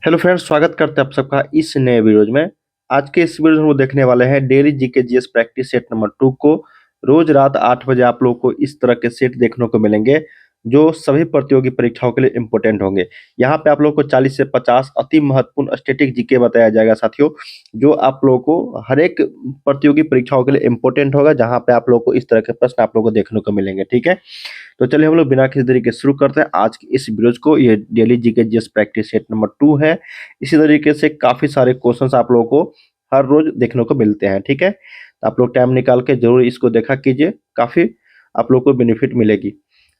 Hello friends, स्वागत करते हैं आप सबका इस नए वीडियो में। आज के इस वीडियो में हम देखने वाले हैं daily GK GS practice set number 2 को। रोज रात 8 बजे आप लोगों को इस तरह के सेट देखने को मिलेंगे जो सभी प्रतियोगी परीक्षाओं के लिए इंपॉर्टेंट होंगे। यहाँ पे आप लोगों को 40 से 50 अति महत्वपूर्ण स्टैटिक जीके बताया जाएगा साथियों, जो आप लोगों को हर एक प्रतियोगी परीक्षाओं के लिए इंपॉर्टेंट होगा, जहाँ पे आप लोगों को इस तरह के प्रश्न आप लोगों को देखने को मिलेंगे। ठीक है, तो चलिए हम लोग बिना किसी देरी के शुरू करते हैं आज की इस वीडियो को। ये daily GK GS practice set number 2 है। इसी तरीके से काफी सारे क्वेश्चंस आप लोगों को हर रोज देखने को मिलते हैं। ठीक है, तो आप लोग टाइम निकाल के जरूर इसको देखा कीजिए, काफी आप लोग को बेनिफिट मिलेगी।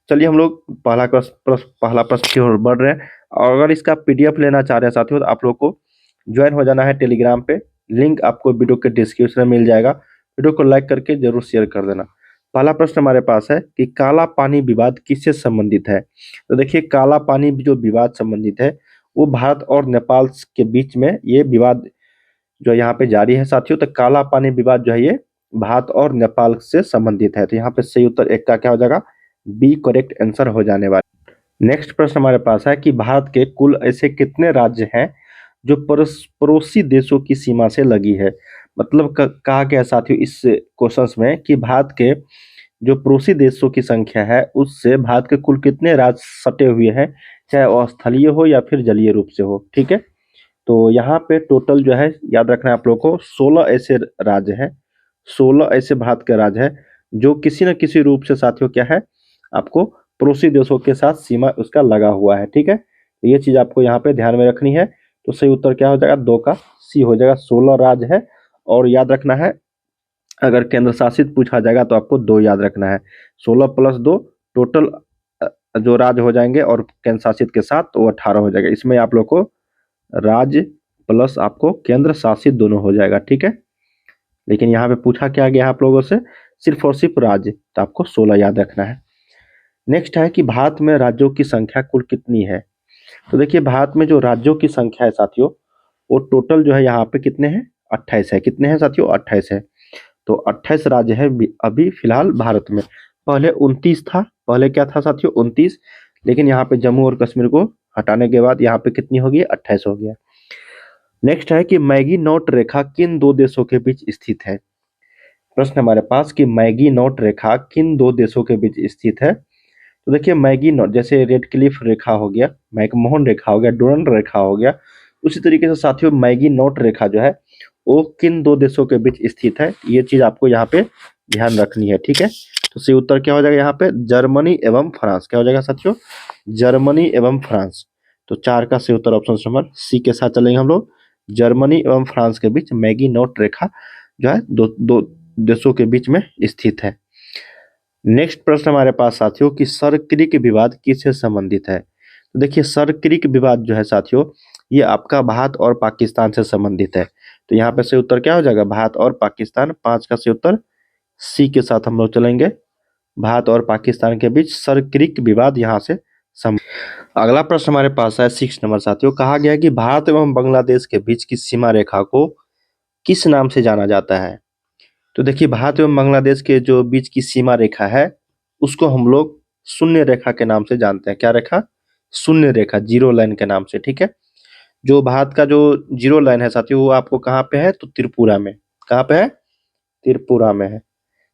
चलिए हम लोग पहला प्रश्न की ओर बढ़ रहे हैं। और अगर इसका पीडीएफ लेना चाह रहे हैं साथियों, तो आप लोग को ज्वाइन हो जाना है टेलीग्राम पे। लिंक आपको वीडियो के डिस्क्रिप्शन में मिल जाएगा। वीडियो को लाइक करके जरूर शेयर कर देना। पहला प्रश्न हमारे पास है कि काला पानी विवाद किससे संबंधित है। तो देखिए, काला पानी जो विवाद संबंधित है वो भारत और नेपाल के बीच में ये विवाद जो यहाँ पे जारी है साथियों। तो काला पानी विवाद जो है ये भारत और नेपाल से संबंधित है। तो यहाँ पे सही उत्तर एक का क्या हो जाएगा, बी करेक्ट आंसर हो जाने वाला। नेक्स्ट प्रश्न हमारे पास है कि भारत के कुल ऐसे कितने राज्य हैं जो पड़ोसी देशों की सीमा से लगी है। मतलब कहा गया है साथियों इस क्वेश्चंस में कि भारत के जो पड़ोसी देशों की संख्या है उससे भारत के कुल कितने राज्य सटे हुए हैं, चाहे वो स्थलीय हो या फिर जलीय रूप से हो। ठीक है, तो यहाँ पे टोटल जो है याद रखना है आप लोगों को 16 ऐसे राज्य हैं। 16 ऐसे भारत के राज्य हैं जो किसी न किसी रूप से साथियों क्या है, आपको पड़ोसी देशों के साथ सीमा उसका लगा हुआ है। ठीक है, तो ये चीज आपको यहाँ पे ध्यान में रखनी है। तो सही उत्तर क्या हो जाएगा, 2 का सी हो जाएगा। 16 राज्य है और याद रखना है अगर केंद्र शासित पूछा जाएगा तो आपको 2 याद रखना है। 16 प्लस 2 टोटल जो राज्य हो जाएंगे और केंद्र शासित के साथ तो 18 हो जाएगा। इसमें आप लोग को राज्य प्लस आपको केंद्र शासित दोनों हो जाएगा। ठीक है, लेकिन यहाँ पे पूछा क्या गया आप लोगों से, सिर्फ और सिर्फ राज्य, तो आपको 16 याद रखना है। नेक्स्ट है कि भारत में राज्यों की संख्या कुल कितनी है। तो देखिए, भारत में जो राज्यों की संख्या है साथियों वो टोटल जो है यहाँ पे कितने हैं, 28 है। कितने हैं साथियों, 28 है। तो 28 राज्य है अभी फिलहाल भारत में। पहले 29 था, पहले क्या था साथियों, 29। लेकिन यहाँ पे जम्मू और कश्मीर को हटाने के बाद यहाँ पे कितनी हो गई, 28 हो गया। नेक्स्ट है कि मैगी नोट रेखा किन 2 देशों के बीच स्थित है। प्रश्न हमारे पास कि मैगी नोट रेखा किन 2 देशों के बीच स्थित है। तो देखिए, मैगी नोट जैसे रेड क्लिफ रेखा हो गया, मैकमोहन रेखा हो गया, डुरंड रेखा हो गया, उसी तरीके से साथियों मैगी नोट रेखा जो है वो किन 2 देशों के बीच स्थित है, ये चीज आपको यहाँ पे ध्यान रखनी है। ठीक है, तो सही उत्तर क्या हो जाएगा यहाँ पे, जर्मनी एवं फ्रांस। क्या हो जाएगा साथियों, जर्मनी एवं फ्रांस। तो 4 का सही उत्तर ऑप्शन नंबर सी के साथ चलेंगे हम लोग। जर्मनी एवं फ्रांस के बीच मैगी नोट रेखा जो है दो देशों के बीच में स्थित है। नेक्स्ट प्रश्न हमारे पास साथियों कि सरक्रिक विवाद किससे संबंधित है। तो देखिए, सरक्रिक विवाद जो है साथियों ये आपका भारत और पाकिस्तान से संबंधित है। तो यहाँ पे सही उत्तर क्या हो जाएगा, भारत और पाकिस्तान। 5 का सही उत्तर सी के साथ हम लोग चलेंगे। भारत और पाकिस्तान के बीच सरक्रिक विवाद यहाँ से अगला प्रश्न हमारे पास है 6 नंबर साथियों। कहा गया है कि भारत एवं बांग्लादेश के बीच की सीमा रेखा को किस नाम से जाना जाता है। तो देखिए, भारत एवं बांग्लादेश के जो बीच की सीमा रेखा है उसको हम लोग शून्य रेखा के नाम से जानते हैं। क्या रेखा, शून्य रेखा, जीरो लाइन के नाम से। ठीक है, जो भारत का जो जीरो लाइन है साथियों वो आपको कहाँ पे है, तो त्रिपुरा में। कहाँ पे है, त्रिपुरा में है।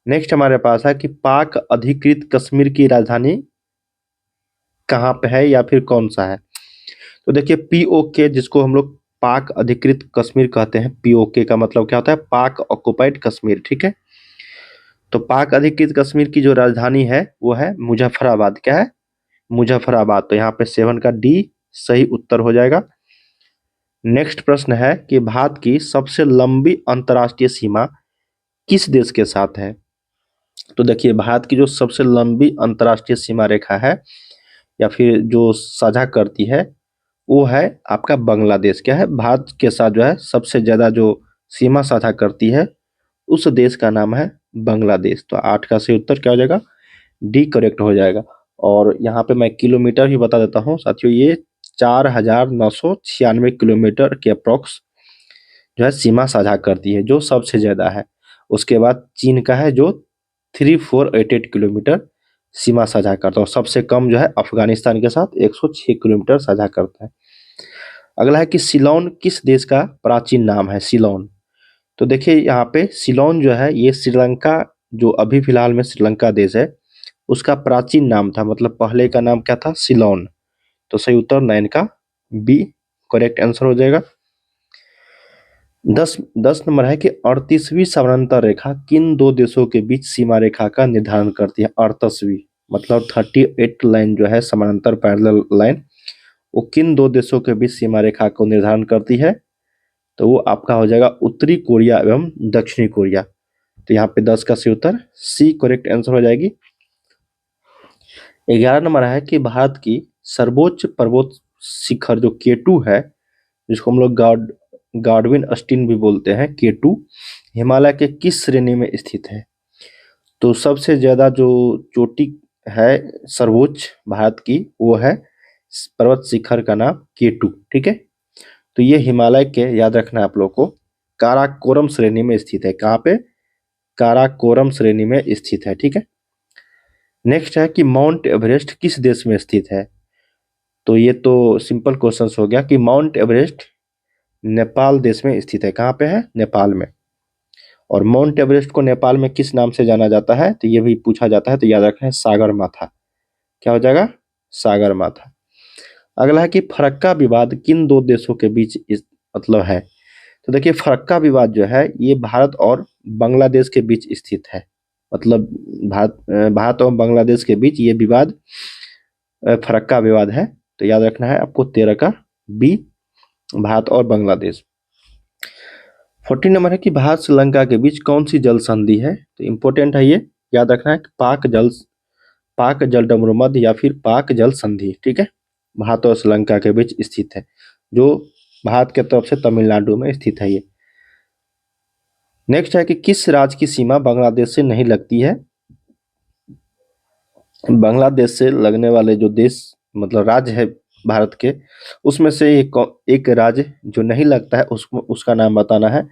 नेक्स्ट हमारे पास है कि पाक अधिकृत कश्मीर की राजधानी कहाँ पे है या फिर कौन सा है। तो देखिए, पीओके जिसको हम लोग पाक अधिकृत कश्मीर कहते हैं, पीओके का मतलब क्या होता है, पाक ऑक्युपाइड कश्मीर। ठीक है, तो पाक अधिकृत कश्मीर की जो राजधानी है वो है मुजफ्फराबाद। क्या है, मुजफ्फराबाद। तो यहाँ पे 7 का डी सही उत्तर हो जाएगा। नेक्स्ट प्रश्न है कि भारत की सबसे लंबी अंतर्राष्ट्रीय सीमा किस देश के साथ है। तो देखिए, भारत की जो सबसे लंबी अंतर्राष्ट्रीय सीमा रेखा है या फिर जो साझा करती है वो है आपका बांग्लादेश। क्या है, भारत के साथ जो है सबसे ज्यादा जो सीमा साझा करती है उस देश का नाम है बांग्लादेश। तो 8 का सही उत्तर क्या हो जाएगा, डी करेक्ट हो जाएगा। और यहाँ पे मैं किलोमीटर भी बता देता हूँ साथियों, ये 4,996 किलोमीटर के अप्रोक्स जो है सीमा साझा करती है, जो सबसे ज्यादा है। उसके बाद चीन का है जो 3488 किलोमीटर सीमा साझा करता है, और सबसे कम जो है अफगानिस्तान के साथ 106 किलोमीटर साझा करता है। अगला है कि सीलोन किस देश का प्राचीन नाम है? सीलोन। तो देखिए यहाँ पे सीलोन जो है ये श्रीलंका, जो अभी फिलहाल में श्रीलंका देश है, उसका प्राचीन नाम था। मतलब पहले का नाम क्या था? सीलोन। तो सही उत्तर 9 का बी करेक्ट आंसर हो जाएगा। 10 नंबर है कि 38वीं समानांतर रेखा किन दो देशों के बीच सीमा रेखा का निर्धारण करती है? 38वीं मतलब 38 लाइन जो है समानांतर पैरेलल लाइन, वो किन दो देशों के बीच सीमा रेखा को निर्धारण करती है? तो वो आपका हो जाएगा उत्तरी कोरिया एवं दक्षिणी कोरिया। तो यहाँ पे 10 का सही उत्तर सी करेक्ट आंसर हो जाएगी। 11 नंबर है कि भारत की सर्वोच्च पर्वत शिखर जो K2 है, जिसको हम लोग गार्डविन अस्टीन भी बोलते हैं, K2 हिमालय के किस श्रेणी में स्थित है? तो सबसे ज्यादा जो चोटी है सर्वोच्च भारत की, वो है पर्वत शिखर का नाम K2। ठीक है, तो ये हिमालय के, याद रखना है आप लोग को, काराकोरम श्रेणी में स्थित है। कहाँ पे? काराकोरम श्रेणी में स्थित है। ठीक है, नेक्स्ट है कि माउंट एवरेस्ट किस देश में स्थित है? तो ये तो सिंपल क्वेश्चन हो गया कि माउंट एवरेस्ट नेपाल देश में स्थित है। कहाँ पे है? नेपाल में। और माउंट एवरेस्ट को नेपाल में किस नाम से जाना जाता है? तो ये भी पूछा जाता है, तो याद रखना है सागर माथा। क्या हो जाएगा? सागर माथा। अगला है कि फरक्का विवाद किन दो देशों के बीच मतलब है? तो देखिए फरक्का विवाद जो है ये भारत और बांग्लादेश के बीच स्थित है। मतलब भारत और बांग्लादेश के बीच ये विवाद फरक्का विवाद है। तो याद रखना है आपको 13 का बी भारत और बांग्लादेश। 14 नंबर है कि भारत श्रीलंका के बीच कौन सी जल संधि है? तो इंपॉर्टेंट है ये, याद रखना है कि पाक जल डमरूमध्य या फिर पाक जल संधि। ठीक है, भारत और श्रीलंका के बीच स्थित है, जो भारत के तरफ से तमिलनाडु में स्थित है ये। नेक्स्ट है कि किस राज्य की सीमा बांग्लादेश से नहीं लगती है? बांग्लादेश से लगने वाले जो देश मतलब राज्य है भारत के, उसमें से एक राज्य जो नहीं लगता है उसका नाम बताना है।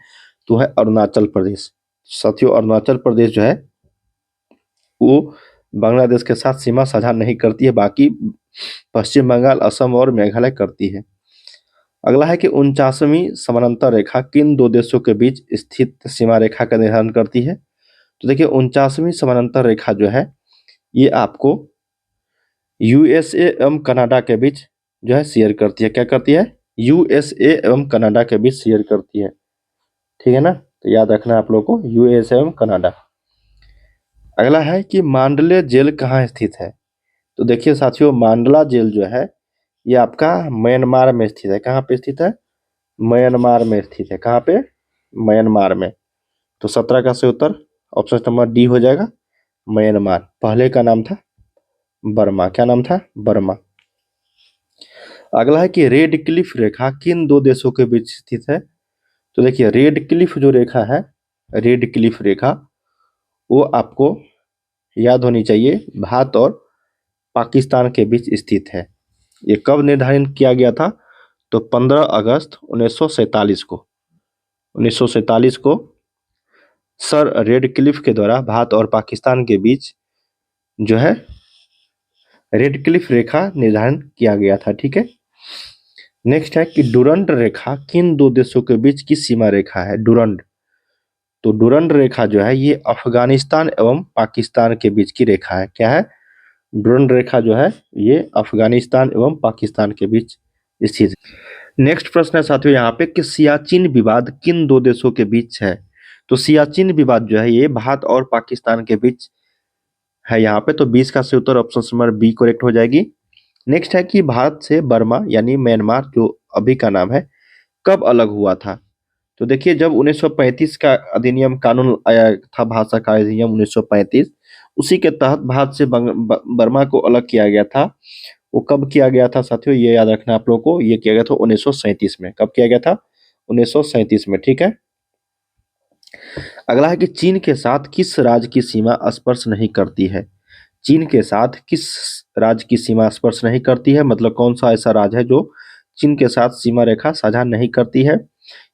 तो है अरुणाचल प्रदेश। साथियों अरुणाचल प्रदेश जो है वो बांग्लादेश के साथ सीमा साझा नहीं करती है, बाकी पश्चिम बंगाल, असम और मेघालय करती है। अगला है कि 49वीं समानांतर रेखा किन दो देशों के बीच स्थित सीमा रेखा का निर्धारण करती है? तो देखिए 49वीं समानांतर रेखा जो है ये आपको यूएसए एवं कनाडा के बीच जो है शेयर करती है। क्या करती है? यूएसए एवं कनाडा के बीच शेयर करती है। ठीक है ना, तो याद रखना है आप लोग को यूएसए एवं कनाडा। अगला है कि मांडले जेल कहाँ स्थित है? तो देखिए साथियों मांडला जेल जो है ये आपका म्यांमार में स्थित है। कहाँ पे स्थित है? म्यांमार में स्थित है। कहाँ पे? म्यांमार में। तो 17 का सही उत्तर ऑप्शन नंबर डी हो जाएगा, म्यांमार। पहले का नाम था बर्मा। क्या नाम था? बर्मा। अगला है कि रेड क्लिफ रेखा किन दो देशों के बीच स्थित है? तो देखिए रेड क्लिफ जो रेखा है, रेड क्लिफ रेखा, वो आपको याद होनी चाहिए, भारत और पाकिस्तान के बीच स्थित है। ये कब निर्धारित किया गया था? तो 15 अगस्त 1947 को 1947 को सर रेड क्लिफ के द्वारा भारत और पाकिस्तान के बीच जो है रेड क्लिफ रेखा निर्धारण किया गया था। ठीक है, नेक्स्ट है कि डुरंड रेखा किन दो देशों के बीच की सीमा रेखा है? डुरंड। तो डुरंड रेखा जो है ये अफगानिस्तान एवं पाकिस्तान के बीच की रेखा है। क्या है? डुरंड रेखा जो है ये अफगानिस्तान एवं पाकिस्तान के बीच स्थित है। नेक्स्ट प्रश्न है साथियों यहाँ पे कि सियाचिन विवाद किन दो देशों के बीच है? तो सियाचिन विवाद जो है ये भारत और पाकिस्तान के बीच है यहाँ पे। तो 20 का सही उत्तर ऑप्शन नंबर बी करेक्ट हो जाएगी। नेक्स्ट है कि भारत से बर्मा यानी म्यांमार जो अभी का नाम है कब अलग हुआ था? तो देखिए जब 1935 का अधिनियम कानून आया था, भाषा का अधिनियम 1935, उसी के तहत भारत से बर्मा को अलग किया गया था। वो कब किया गया था साथियों? ये याद रखना आप लोगों को, ये किया गया था 1937 में। कब किया गया था? 1937 में। ठीक है, अगला है कि चीन के साथ किस राज्य की सीमा स्पर्श नहीं करती है? चीन के साथ किस राज्य की सीमा स्पर्श नहीं करती है? मतलब कौन सा ऐसा राज्य है जो चीन के साथ सीमा रेखा साझा नहीं करती है?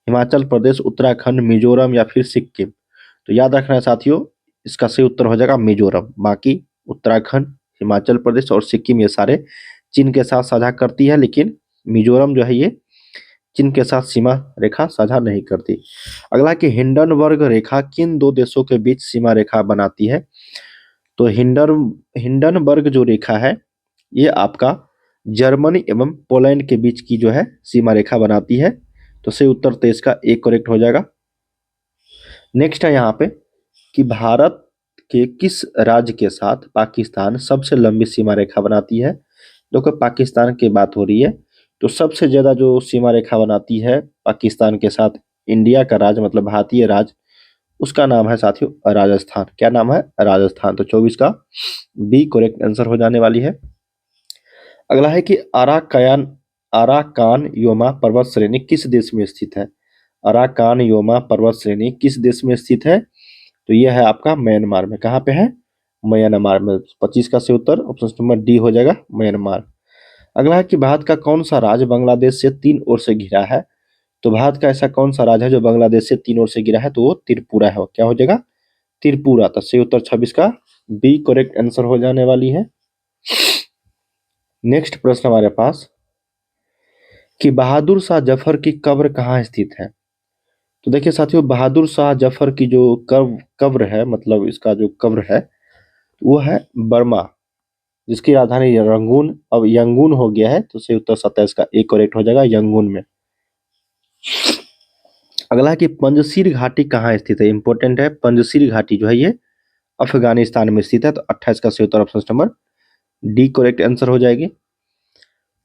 हिमाचल प्रदेश, उत्तराखंड, मिजोरम या फिर सिक्किम। तो याद रखना है साथियों, इसका सही उत्तर हो जाएगा मिजोरम। बाकी उत्तराखंड, हिमाचल प्रदेश और सिक्किम ये सारे चीन के साथ साझा करती है, लेकिन मिजोरम जो है ये चीन के साथ सीमा रेखा साझा नहीं करती। अगला कि हिंडनबर्ग रेखा किन दो देशों के बीच सीमा रेखा बनाती है? तो हिंडनबर्ग जो रेखा है ये आपका जर्मनी एवं पोलैंड के बीच की जो है सीमा रेखा बनाती है। तो सही उत्तर 23 का एक करेक्ट हो जाएगा। नेक्स्ट है यहाँ पे कि भारत के किस राज्य के साथ पाकिस्तान सबसे लंबी सीमा रेखा बनाती है? देखो पाकिस्तान की बात हो रही है, तो सबसे ज्यादा जो सीमा रेखा बनाती है पाकिस्तान के साथ इंडिया का राज्य मतलब भारतीय राज्य, उसका नाम है साथियों राजस्थान। क्या नाम है? राजस्थान। तो 24 का बी करेक्ट आंसर हो जाने वाली है। अगला है कि अराकान योमा पर्वत श्रेणी किस देश में स्थित है? अराकान योमा पर्वत श्रेणी किस देश में स्थित है? तो यह है आपका म्यांमार में। कहाँ पे है? म्यांमार में। 25 का सही उत्तर ऑप्शन नंबर डी हो जाएगा, म्यांमार। अगला है कि भारत का कौन सा राज्य बांग्लादेश से तीन ओर से घिरा है? तो भारत का ऐसा कौन सा राज्य है जो बांग्लादेश से तीन ओर से घिरा है? तो वो त्रिपुरा है। क्या हो जाएगा? त्रिपुरा। तो सही उत्तर 26 का बी करेक्ट आंसर हो जाने वाली है। नेक्स्ट प्रश्न हमारे पास कि बहादुर शाह जफर की कब्र कहाँ स्थित है? तो देखिए साथियों, बहादुर शाह जफर की जो कब्र है, मतलब इसका जो कब्र है वो है बर्मा, जिसकी राजधानी रंगून अब यंगून हो गया है। तो सही उत्तर 27 का एक करेक्ट हो जाएगा, यंगून में। अगला है कि पंजशीर घाटी कहाँ स्थित है? इंपॉर्टेंट है। पंजशीर घाटी जो है ये अफगानिस्तान में स्थित है। तो 28 का सही उत्तर option number D correct answer हो जाएगी।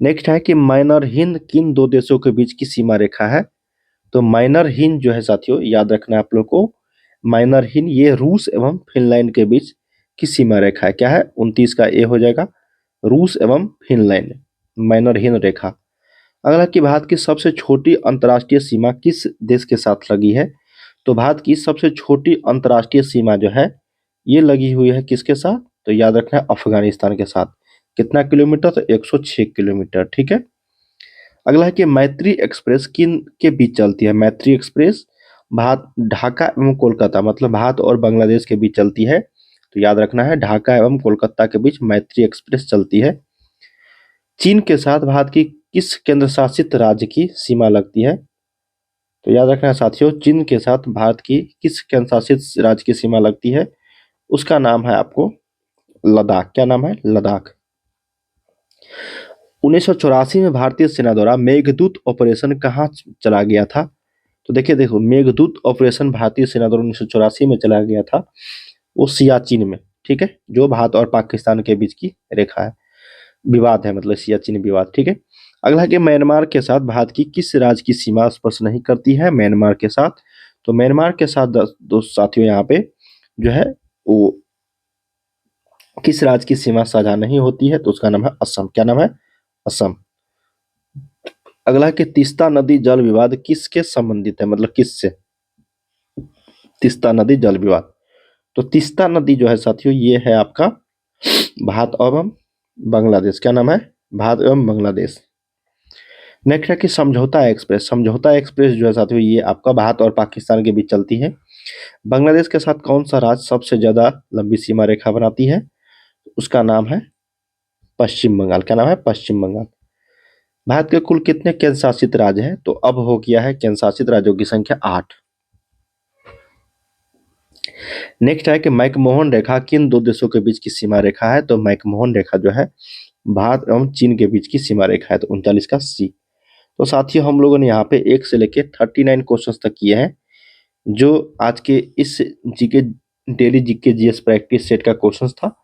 नेक्स्ट है कि माइनर हिंद किन दो देशों के बीच की सीमा रेखा है? तो माइनर हिंद जो है साथियों, याद रखना है आप लोग को, माइनर हिंद ये रूस एवं फिनलैंड के बीच की सीमा रेखा है। क्या है? 29 का ए हो जाएगा, रूस एवं फिनलैंड, माइनर हिंद रेखा। अगला कि भारत की सबसे छोटी अंतर्राष्ट्रीय सीमा किस देश के साथ लगी है? तो भारत की सबसे छोटी अंतर्राष्ट्रीय सीमा जो है ये लगी हुई है किसके साथ? तो याद रखना है अफगानिस्तान के साथ। कितना किलोमीटर? तो 106 किलोमीटर। ठीक है। अगला है कि मैत्री एक्सप्रेस किन के बीच चलती है? मैत्री एक्सप्रेस भारत ढाका एवं कोलकाता मतलब भारत और बांग्लादेश के बीच चलती है। तो याद रखना है ढाका एवं कोलकाता के बीच मैत्री एक्सप्रेस चलती है। चीन के साथ भारत की किस केंद्र शासित राज्य की सीमा लगती है? तो याद रखना है साथियों, चीन के साथ भारत की किस केंद्र शासित राज्य की सीमा लगती है? उसका नाम है आपको लद्दाख। क्या नाम है? लद्दाख। 1984 में भारतीय सेना द्वारा मेघदूत ऑपरेशन कहाँ चला गया था? तो देखो मेघदूत ऑपरेशन भारतीय सेना द्वारा 1984 में चला गया था, वो सियाचिन में। ठीक है, जो भारत और पाकिस्तान के बीच की रेखा है, विवाद है, मतलब सियाचिन विवाद। ठीक है। अगला है कि म्यांमार के साथ भारत की किस राज्य की सीमा स्पर्श नहीं करती है? म्यांमार के साथ, तो म्यांमार के साथ दो साथियों यहाँ पे जो है वो किस राज्य की सीमा साझा नहीं होती है? तो उसका नाम है असम। क्या नाम है? असम। अगला है कि तीस्ता नदी जल विवाद किसके संबंधित है, मतलब किससे? तीस्ता नदी जल विवाद, तो तीस्ता नदी जो है साथियों ये है आपका भारत एवं बांग्लादेश। क्या नाम है? भारत एवं बांग्लादेश। नेक्स्ट है कि समझौता एक्सप्रेस। समझौता एक्सप्रेस जो है साथियों ये आपका भारत और पाकिस्तान के बीच चलती है। बांग्लादेश के साथ कौन सा राज्य सबसे ज्यादा लंबी सीमा रेखा बनाती है? उसका नाम है पश्चिम बंगाल। क्या नाम है? पश्चिम बंगाल। भारत के कुल कितने केंद्र शासित राज्य हैं? तो अब हो गया है केंद्र शासित राज्यों की संख्या 8। नेक्स्ट है कि मैकमोहन रेखा किन दो देशों के बीच की सीमा रेखा है? तो मैकमोहन रेखा जो है भारत एवं चीन के बीच की सीमा रेखा है। तो 39 का सी। तो साथियों हम लोगों ने यहाँ पे 1 से लेके 39 क्वेश्चंस तक किए हैं, जो आज के इस GK daily GK GS practice set का क्वेश्चंस था।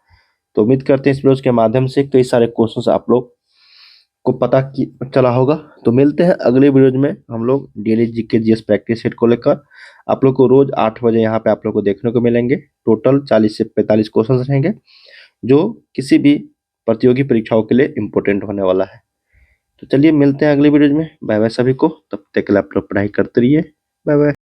तो उम्मीद करते हैं इस वीडियो के माध्यम से कई सारे क्वेश्चंस आप लोग को पता चला होगा। तो मिलते हैं अगले वीडियो में हम लोग daily GK GS practice set को लेकर। आप लोग को रोज 8 बजे यहाँ पे आप लोग को देखने को मिलेंगे। टोटल 40 से 45 क्वेश्चन रहेंगे, जो किसी भी प्रतियोगी परीक्षाओं के लिए इम्पोर्टेंट होने वाला है। तो चलिए मिलते हैं अगले वीडियो में। बाय बाय सभी को, तब तक के लिए आप लोग पढ़ाई करते रहिए। Bye bye.